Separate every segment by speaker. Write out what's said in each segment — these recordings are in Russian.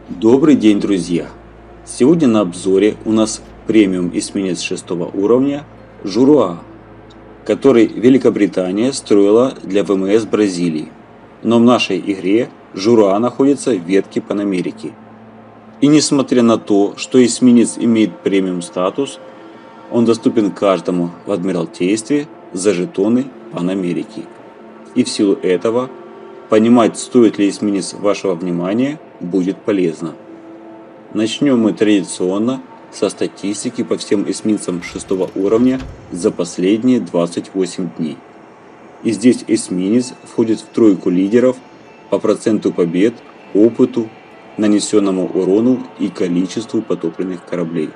Speaker 1: Добрый день, друзья! Сегодня на обзоре у нас премиум эсминец 6 уровня Журуа, который Великобритания строила для ВМС Бразилии. Но в нашей игре Журуа находится в ветке Панамерики. И несмотря на то, что эсминец имеет премиум статус, он доступен каждому в Адмиралтействе за жетоны Панамерики. И в силу этого понимать, стоит ли эсминец вашего внимания, будет полезно. Начнем мы традиционно со статистики по всем эсминцам 6 уровня за последние 28 дней. И здесь эсминец входит в тройку лидеров по проценту побед, опыту, нанесенному урону и количеству потопленных кораблей.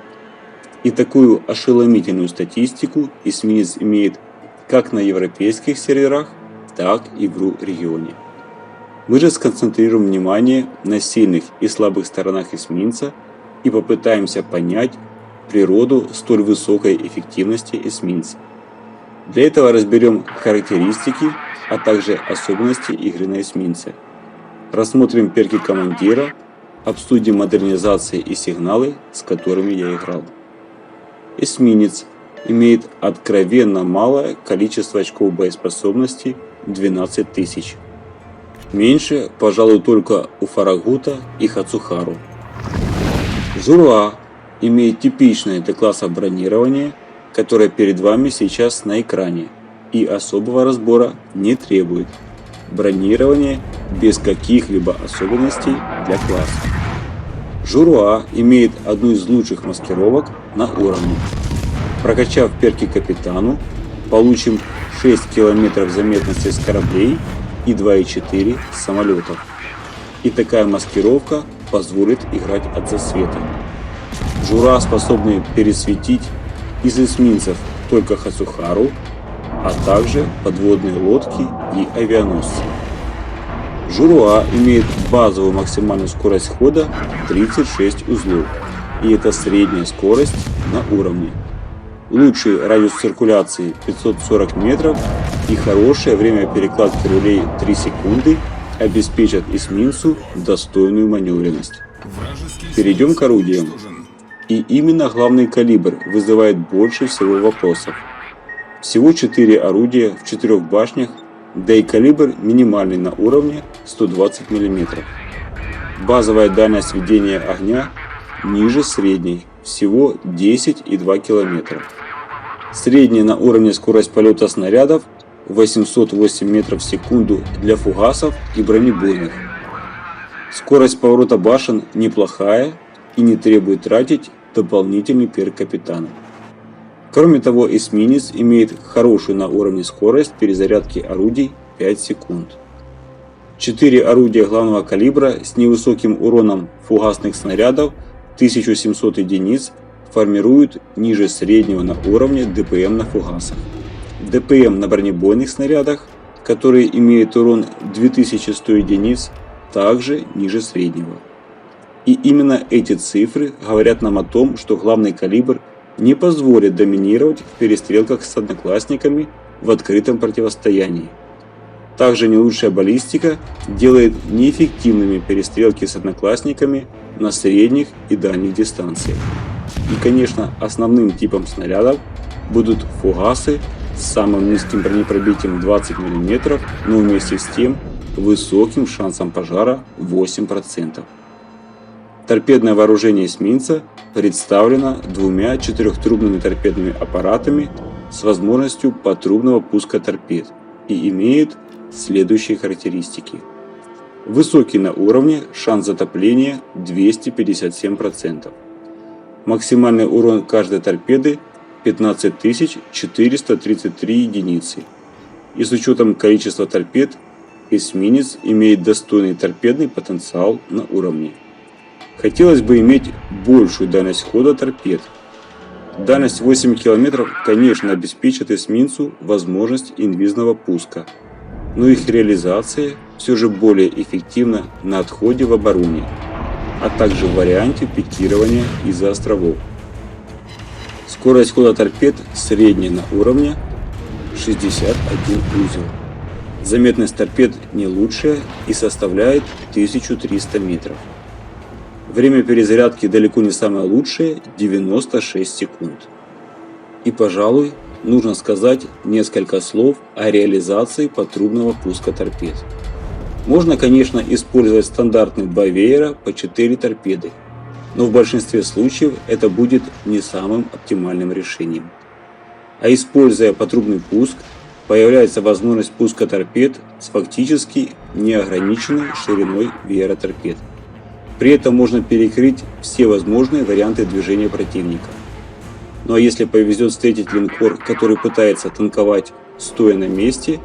Speaker 1: И такую ошеломительную статистику эсминец имеет как на европейских серверах, так и в РУ-регионе. Мы же сконцентрируем внимание на сильных и слабых сторонах эсминца и попытаемся понять природу столь высокой эффективности эсминца. Для этого разберем характеристики, а также особенности игры на эсминце. Рассмотрим перки командира, обсудим модернизации и сигналы, с которыми я играл. Эсминец имеет откровенно малое количество очков боеспособности – 12 тысяч. Меньше, пожалуй, только у Фарагута и Хацухару. Журуа имеет типичное для класса бронирование, которое перед вами сейчас на экране, и особого разбора не требует. Бронирование без каких-либо особенностей для класса. Журуа имеет одну из лучших маскировок на уровне. Прокачав перки капитану, получим 6 км заметности с кораблей и 2,4 с самолетов. И такая маскировка позволит играть от засвета. Журуа способны пересветить из эсминцев только Хацухару, а также подводные лодки и авианосцы. Журуа имеет базовую максимальную скорость хода 36 узлов, и это средняя скорость на уровне. Лучший радиус циркуляции 540 метров и хорошее время перекладки рулей 3 секунды обеспечат эсминцу достойную маневренность. Перейдем к орудиям. И именно главный калибр вызывает больше всего вопросов. Всего 4 орудия в 4 башнях, да и калибр минимальный на уровне 120 мм. Базовая дальность ведения огня ниже средней, всего 10,2 км. Средняя на уровне скорость полета снарядов 808 метров в секунду для фугасов и бронебойных. Скорость поворота башен неплохая и не требует тратить дополнительный перк капитана. Кроме того, эсминец имеет хорошую на уровне скорость перезарядки орудий 5 секунд. 4 орудия главного калибра с невысоким уроном фугасных снарядов 1700 единиц формируют ниже среднего на уровне ДПМ на фугасах. ДПМ на бронебойных снарядах, которые имеют урон 2100 единиц, также ниже среднего. И именно эти цифры говорят нам о том, что главный калибр не позволит доминировать в перестрелках с одноклассниками в открытом противостоянии. Также не лучшая баллистика делает неэффективными перестрелки с одноклассниками на средних и дальних дистанциях. И, конечно, основным типом снарядов будут фугасы с самым низким бронепробитием 20 мм, но вместе с тем высоким шансом пожара 8%. Торпедное вооружение эсминца представлено 2 четырехтрубными торпедными аппаратами с возможностью потрубного пуска торпед и имеет следующие характеристики. Высокий на уровне, шанс затопления 257%. Максимальный урон каждой торпеды 15433 единицы. И с учетом количества торпед, эсминец имеет достойный торпедный потенциал на уровне. Хотелось бы иметь большую дальность хода торпед. Дальность 8 км, конечно, обеспечит эсминцу возможность инвизного пуска, но их реализация все же более эффективна на отходе в обороне, а также в варианте пикирования из-за островов. Скорость хода торпед средняя на уровне 61 узел. Заметность торпед не лучшая и составляет 1300 метров. Время перезарядки далеко не самое лучшее – 96 секунд. И, пожалуй, нужно сказать несколько слов о реализации патрубного пуска торпед. Можно, конечно, использовать стандартные 2 веера по 4 торпеды, но в большинстве случаев это будет не самым оптимальным решением. А используя патрубный пуск, появляется возможность пуска торпед с фактически неограниченной шириной веера торпед. При этом можно перекрыть все возможные варианты движения противника. Ну а если повезет встретить линкор, который пытается танковать стоя на месте,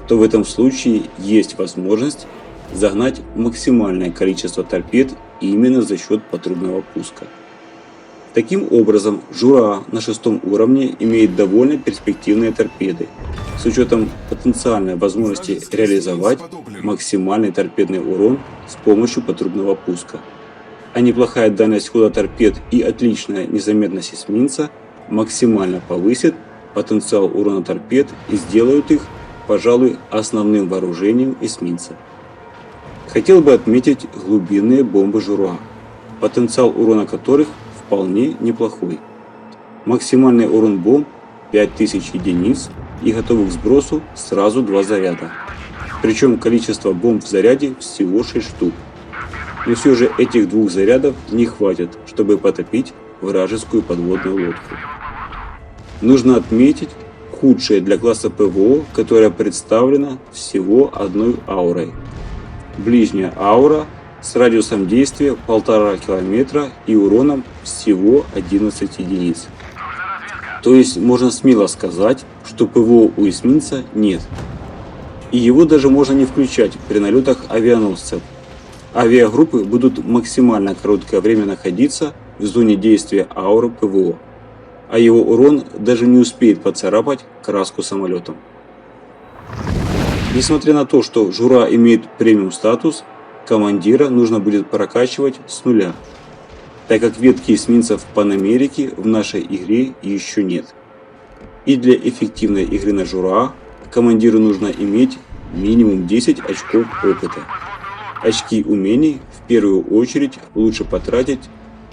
Speaker 1: то в этом случае есть возможность загнать максимальное количество торпед именно за счет патрубного пуска. Таким образом, Жура на 6 уровне имеет довольно перспективные торпеды, с учетом потенциальной возможности реализовать максимальный торпедный урон с помощью патрубного пуска. А неплохая дальность хода торпед и отличная незаметность эсминца максимально повысит потенциал урона торпед и сделают их, пожалуй, основным вооружением эсминца. Хотел бы отметить глубинные бомбы Жура, потенциал урона которых вполне неплохой. Максимальный урон бомб 5000 единиц и готовы к сбросу сразу 2 заряда. Причем количество бомб в заряде всего 6 штук. Но все же этих 2 зарядов не хватит, чтобы потопить вражескую подводную лодку. Нужно отметить худшее для класса ПВО, которое представлено всего одной аурой. Ближняя аура с радиусом действия 1,5 километра и уроном всего 11 единиц. То есть можно смело сказать, что ПВО у эсминца нет. И его даже можно не включать при налетах авианосцев. Авиагруппы будут максимально короткое время находиться в зоне действия ауры ПВО, а его урон даже не успеет поцарапать краску самолетом. Несмотря на то, что Жура имеет премиум статус, командира нужно будет прокачивать с нуля, так как ветки эсминцев Панамерики в нашей игре еще нет. И для эффективной игры на Жура командиру нужно иметь минимум 10 очков опыта. Очки умений в первую очередь лучше потратить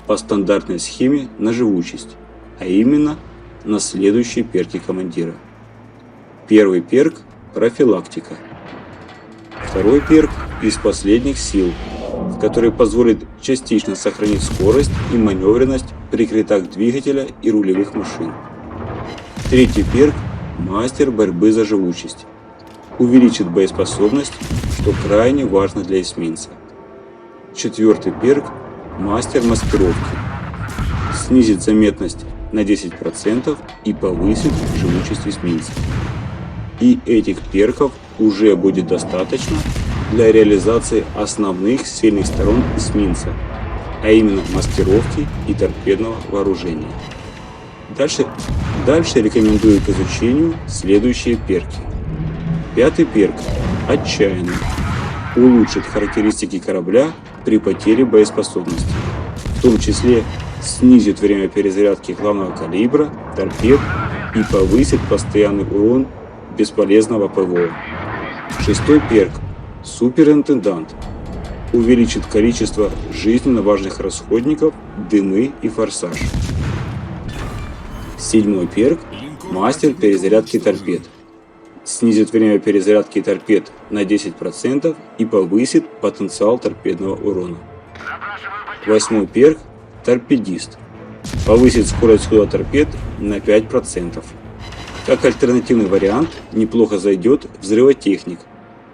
Speaker 1: по стандартной схеме на живучесть, а именно на следующие перки командира. Первый перк – профилактика. Второй перк – из последних сил, который позволит частично сохранить скорость и маневренность при критах двигателя и рулевых машин. Третий перк – мастер борьбы за живучесть. Увеличит боеспособность, что крайне важно для эсминца. Четвертый перк – мастер маскировки. Снизит заметность на 10% и повысит живучесть эсминца. И этих перков уже будет достаточно для реализации основных сильных сторон эсминца, а именно маскировки и торпедного вооружения. Дальше рекомендую к изучению следующие перки. Пятый перк – отчаянный. Улучшит характеристики корабля при потере боеспособности, в том числе снизит время перезарядки главного калибра, торпед и повысит постоянный урон бесполезного ПВО. Шестой перк – суперинтендант. Увеличит количество жизненно важных расходников, дымы и форсаж. Седьмой перк – мастер перезарядки торпед. Снизит время перезарядки торпед на 10% и повысит потенциал торпедного урона. Восьмой перк – торпедист. Повысит скорость хода торпед на 5%. Как альтернативный вариант неплохо зайдет взрывотехник,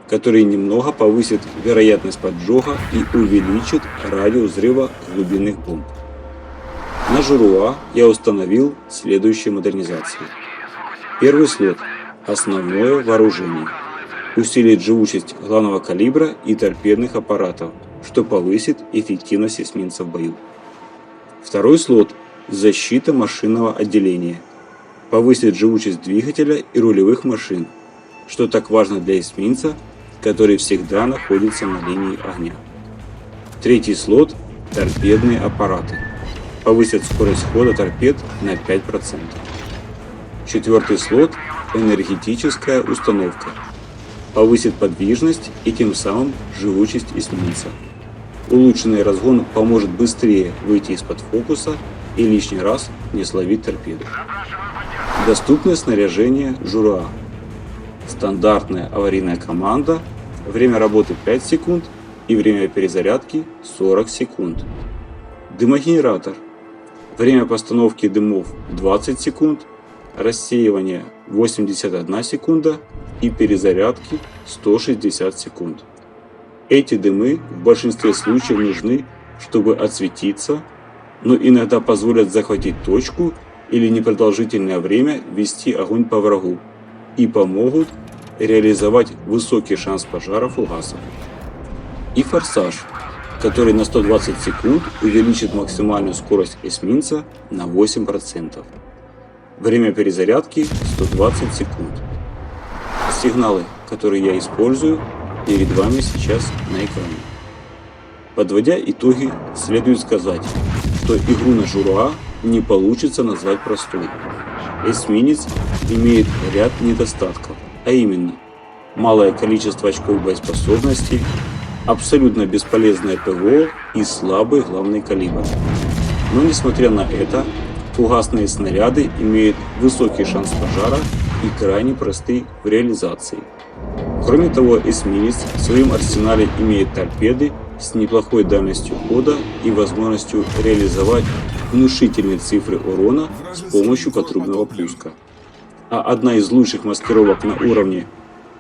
Speaker 1: который немного повысит вероятность поджога и увеличит радиус взрыва глубинных бомб. На Журуа я установил следующие модернизации. Первый слот – основное вооружение. Усилит живучесть главного калибра и торпедных аппаратов, что повысит эффективность эсминца в бою. Второй слот – защита машинного отделения. Повысит живучесть двигателя и рулевых машин, что так важно для эсминца, который всегда находится на линии огня. Третий слот – торпедные аппараты. Повысит скорость хода торпед на 5%. Четвертый слот – энергетическая установка. Повысит подвижность и тем самым живучесть эсминца. Улучшенный разгон поможет быстрее выйти из-под фокуса и лишний раз не словить торпеду. Доступное снаряжение Журоа. Стандартная аварийная команда, время работы 5 секунд и время перезарядки 40 секунд. Дымогенератор. Время постановки дымов 20 секунд, рассеивание 81 секунда и перезарядки 160 секунд. Эти дымы в большинстве случаев нужны, чтобы отсветиться, но иногда позволят захватить точку или непродолжительное время вести огонь по врагу и помогут реализовать высокий шанс пожара фугасов. И форсаж, который на 120 секунд увеличит максимальную скорость эсминца на 8%. Время перезарядки 120 секунд. Сигналы, которые я использую, перед вами сейчас на экране. Подводя итоги, следует сказать, что игру на Журоа не получится назвать простой. Эсминец имеет ряд недостатков, а именно малое количество очков боеспособности, абсолютно бесполезное ПВО и слабый главный калибр. Но несмотря на это, фугасные снаряды имеют высокий шанс пожара и крайне просты в реализации. Кроме того, эсминец в своем арсенале имеет торпеды с неплохой дальностью хода и возможностью реализовать внушительные цифры урона с помощью патрубного пуска. А одна из лучших маскировок на уровне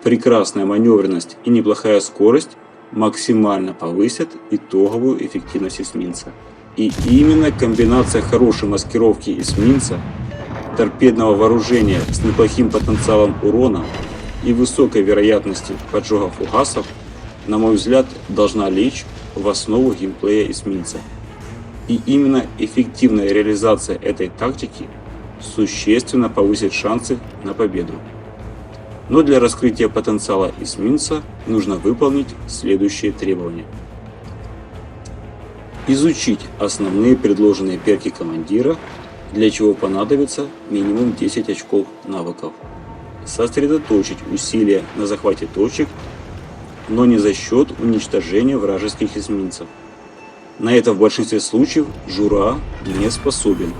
Speaker 1: прекрасная маневренность и неплохая скорость максимально повысят итоговую эффективность эсминца. И именно комбинация хорошей маскировки эсминца, торпедного вооружения с неплохим потенциалом урона и высокой вероятности поджога фугасов, на мой взгляд, должна лечь в основу геймплея эсминца. И именно эффективная реализация этой тактики существенно повысит шансы на победу. Но для раскрытия потенциала эсминца нужно выполнить следующие требования. Изучить основные предложенные перки командира, для чего понадобится минимум 10 очков навыков. Сосредоточить усилия на захвате точек, но не за счет уничтожения вражеских эсминцев. На это в большинстве случаев Журоа не способен,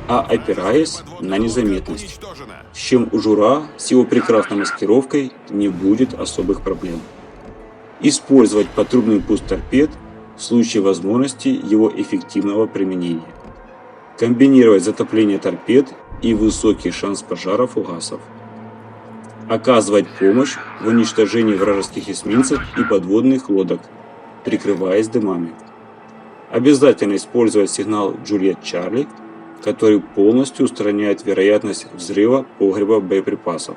Speaker 1: а опираясь на незаметность, с чем у Журоа с его прекрасной маскировкой не будет особых проблем. Использовать патрубный пуск торпед в случае возможности его эффективного применения. Комбинировать затопление торпед и высокий шанс пожара фугасов. Оказывать помощь в уничтожении вражеских эсминцев и подводных лодок, прикрываясь дымами. Обязательно использовать сигнал Juliet Charlie, который полностью устраняет вероятность взрыва погреба боеприпасов.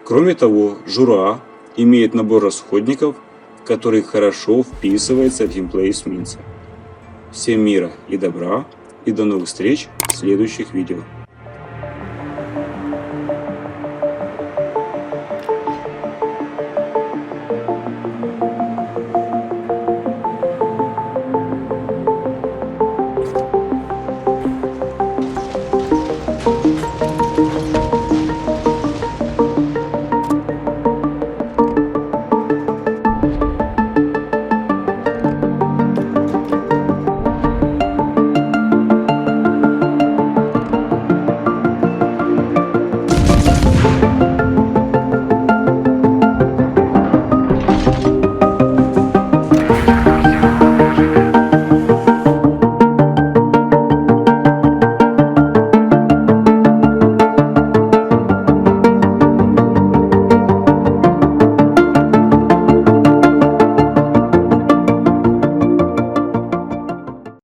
Speaker 1: Кроме того, Журоа имеет набор расходников, который хорошо вписывается в геймплей эсминца. Всем мира и добра, и до новых встреч в следующих видео.